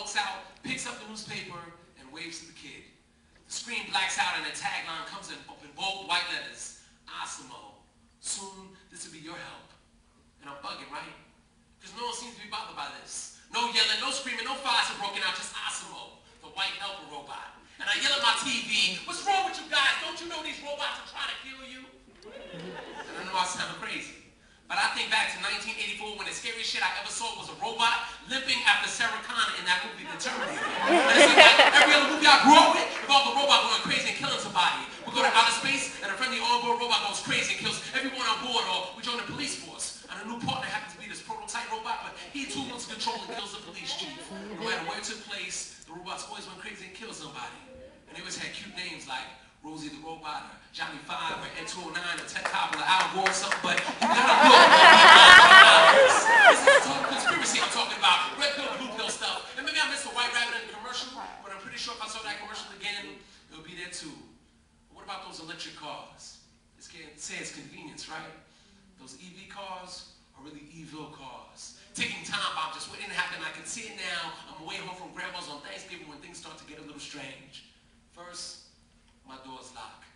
walks out, picks up the newspaper, and waves to the kid. The screen blacks out and the tagline comes in bold white letters. Asimo. Soon, this will be your help. And I'm bugging, right? Because no one seems to be bothered by this. No yelling, no screaming, no fires are broken out, just Asimo, the white helper robot. And I yell at my TV, what's wrong with you guys? Don't you know these robots are trying to kill you? And I know I sound crazy. But I think back to 1984 when the scariest shit I ever saw was a robot limping after Sarah Connor in that movie, The Terminator. And it seems like every other movie I grew up with involved a robot going crazy and killing somebody. We go to outer space and a friendly onboard robot goes crazy and kills everyone on board, or we join the police force. And a new partner happens to be this prototype robot, but he too loses control and kills the police chief. No matter where it took place, the robots always went crazy and killed somebody. And they always had cute names like Rosie the Robot, or Johnny 5, or N209, or Ted Koppel, or Al Gore, or something, but you gotta look. This is a total conspiracy I'm talking about. Red pill, blue pill stuff. And maybe I missed a white rabbit in the commercial, but I'm pretty sure if I saw that commercial again, it'll be there too. But what about those electric cars? It's say it's convenience, right? Those EV cars are really evil cars. Ticking time bomb just waiting to happen. I can see it now. I'm away home from grandma's on Thanksgiving when things start to get a little strange. First, my door's locked.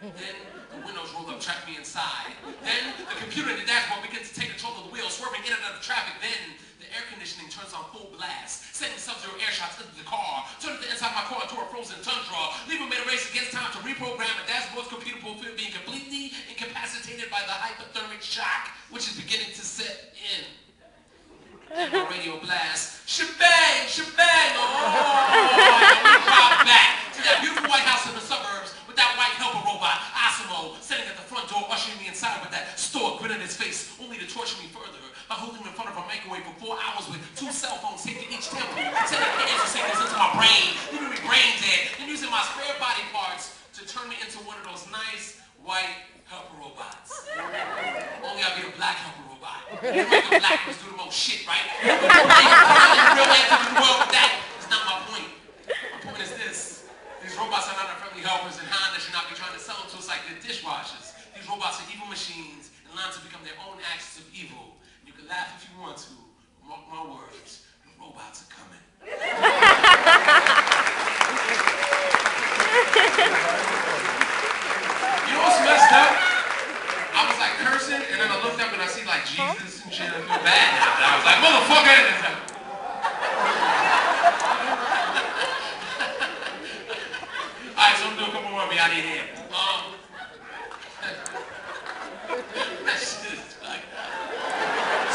Then the windows roll up, trap me inside. Then the computer in the dashboard begins to take control of the wheel, swerving in and out of traffic. Then the air conditioning turns on full blast, sending sub-zero air shots into the car, turning the inside of my car into a frozen tundra. Leaving me to race against time to reprogram a dashboard's computer profile being completely incapacitated by the hypothermic shock, which is beginning to set in. And my radio blast, shebang, shebang, oh! We drive back to that beautiful White House in the suburbs with that white helper robot, Asimo, sitting at the front door, ushering me inside with that stoic grin on his face, only to torture me further by holding me in front of a microwave for 4 hours with 2 cell phones taped to each temple, sending cancer signals into my brain, leaving me brain dead, and using my spare body parts to turn me into one of those nice white helper robots. Only I'll be a black helper robot. You make the black ones do the most shit, right? Real answer to the world, but that is not my point. My point is this. These robots are not our friendly helpers, and Honda should not be trying to sell them to us like they're dishwashers. These robots are evil machines in line to become their own axis of evil. And you can laugh if you want to, but mark my words, the robots are coming. You know what's messed up? I was like cursing, and then I looked up and I see like Jesus and shit. I feel bad now. And I was like, motherfucker! Alright, so I'm gonna do a couple more of me out of here. That shit is like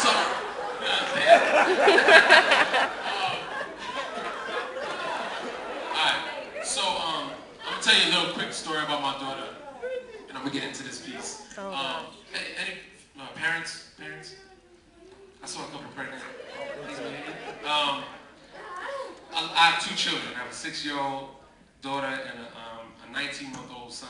so, you know what I'm saying? Alright, so I'm gonna tell you a little quick story about my daughter. And I'm gonna get into this piece. Any parents? I saw a couple pregnant. I have 2 children. I have a 6-year-old daughter and a 19-month-old son.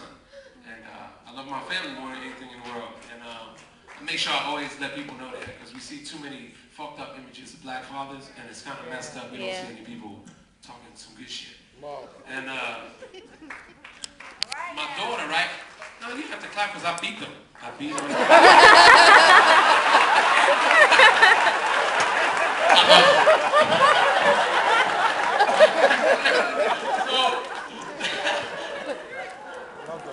And I love my family more than anything in the world. And I make sure I always let people know that, because we see too many fucked up images of black fathers, and it's kind of messed up. We don't see any people talking some good shit. And my daughter, right? No, you have to clap because I beat them. I beat them.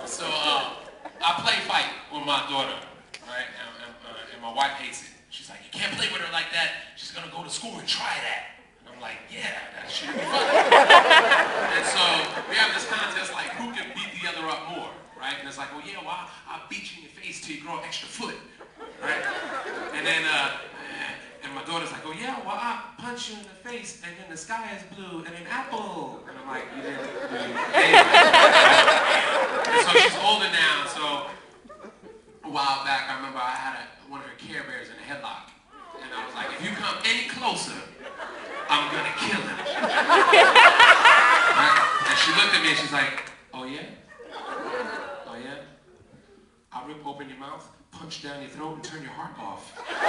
So I play fight with my daughter, right? And my wife hates it. She's like, you can't play with her like that. She's gonna go to school and try that. And I'm like, yeah, that should be fun. And so we have this contest, like, who can beat the other up more? Right? And it's like, well, yeah, well, I'll beat you in your face till you grow an extra foot, right? And then, and my daughter's like, oh, yeah, well, I'll punch you in the face, and then the sky is blue, and an apple. And I'm like, you didn't really And so she's older now, so a while back, I remember I had one of her Care Bears in a headlock. And I was like, if you come any closer, I'm gonna kill him. Right? And she looked at me and she's like, oh, yeah? I'll rip open your mouth, punch down your throat, and turn your heart off. I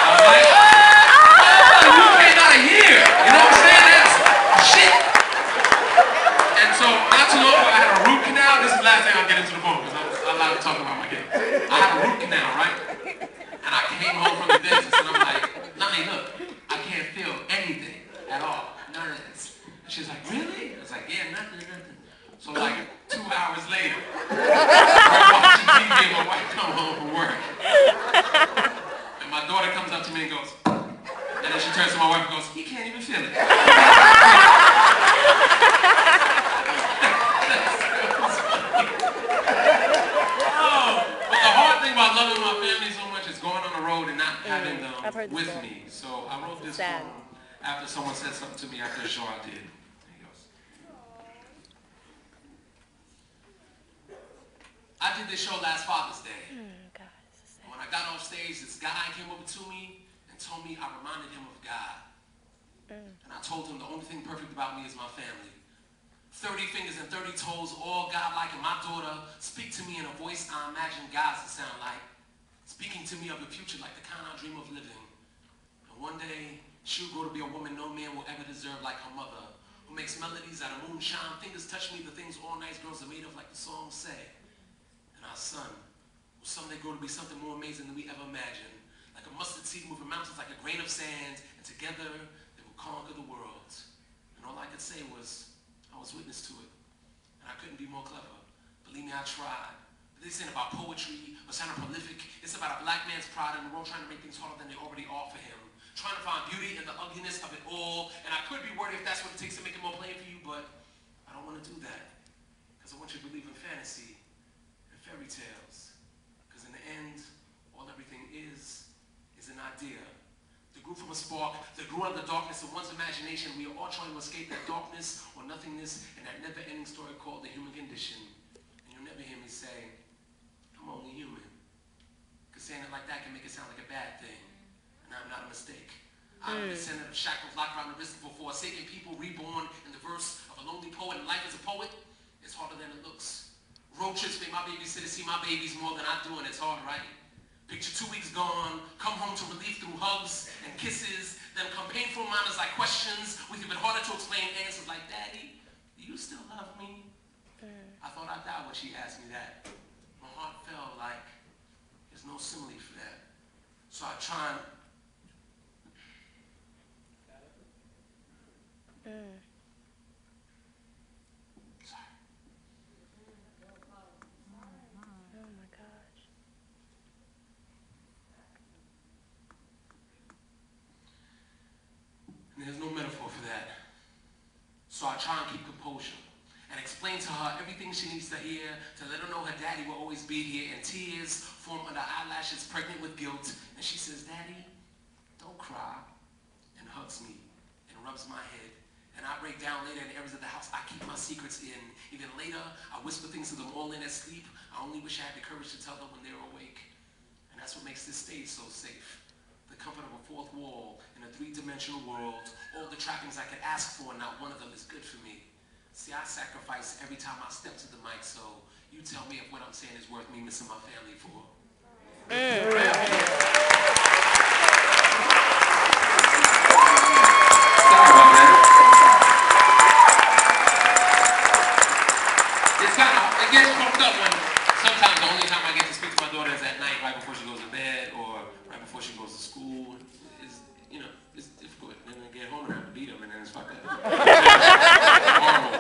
was like, oh, you came out of here. You know what I'm saying? That's shit. And so, not too long ago, I had a root canal. This is the last thing I'll get into the phone, because I'm allowed to talk about my kid. I had a root canal, right? And I came home from the dentist, and I'm like, Nani, look, I can't feel anything. turns to my wife and goes, he can't even feel it. But the hard thing about loving my family so much is going on the road and not having them with me. So I wrote this poem after someone said something to me after a show I did. There he goes. I did this show last Father's Day. When I got off stage, this guy came over to me and told me I reminded him of God. And I told him the only thing perfect about me is my family. 30 fingers and 30 toes, all godlike, and my daughter speak to me in a voice I imagine God's to sound like, speaking to me of the future like the kind I dream of living. And one day, she'll grow to be a woman no man will ever deserve like her mother, who makes melodies out of moonshine, fingers touch me, the things all nice girls are made of like the songs say. And our son will someday grow to be something more amazing than we ever imagined, like a mustard seed moving mountains like a grain of sand, and together they will conquer the world. And all I could say was, I was witness to it, and I couldn't be more clever. Believe me, I tried. But this ain't about poetry or sounding prolific. It's about a black man's pride in the world trying to make things harder than they already are for him. Trying to find beauty in the ugliness of it all. And I could be worried if that's what it takes to make it more plain for you, but I don't want to do that. Because I want you to believe in fantasy and fairy tales. Because in the end, all everything is an idea. Grew from a spark that grew out of the darkness of one's imagination. We are all trying to escape that darkness or nothingness and that never-ending story called the human condition. And you'll never hear me say, I'm only human. Because saying it like that can make it sound like a bad thing. And I'm not a mistake. I'm a descendant of shackles locked around the wrist for forsaken people, reborn in the verse of a lonely poet. And life as a poet is harder than it looks. Road trips make my babysitter see my babies more than I do, and it's hard, right? Picture 2 weeks gone, come home to relief through hugs and kisses, then come painful reminders like questions with even harder to explain answers like, Daddy, do you still love me? I thought I'd die when she asked me that. My heart fell like, there's no simile for that. So I tried. Sorry. Oh my gosh. And there's no metaphor for that. So I try and keep composure and explain to her everything she needs to hear, to let her know her daddy will always be here, and tears form under eyelashes, pregnant with guilt. And she says, Daddy, don't cry, and hugs me and rubs my head. And I break down later in areas of the house I keep my secrets in. Even later, I whisper things to them all in their sleep. I only wish I had the courage to tell them when they're awake. And that's what makes this stage so safe. The comfort of a fourth wall in a three-dimensional world, all the trappings I could ask for, and not one of them is good for me. See, I sacrifice every time I step to the mic, so you tell me if what I'm saying is worth me missing my family for. Sorry about that. It's kind of, it gets fucked up when sometimes the only time I get to speak to my daughter is at night, right before she goes to bed, or right before she goes to school. It's, you know, it's difficult. And then I get home and I have to beat them, and then it's fucked up. Horrible.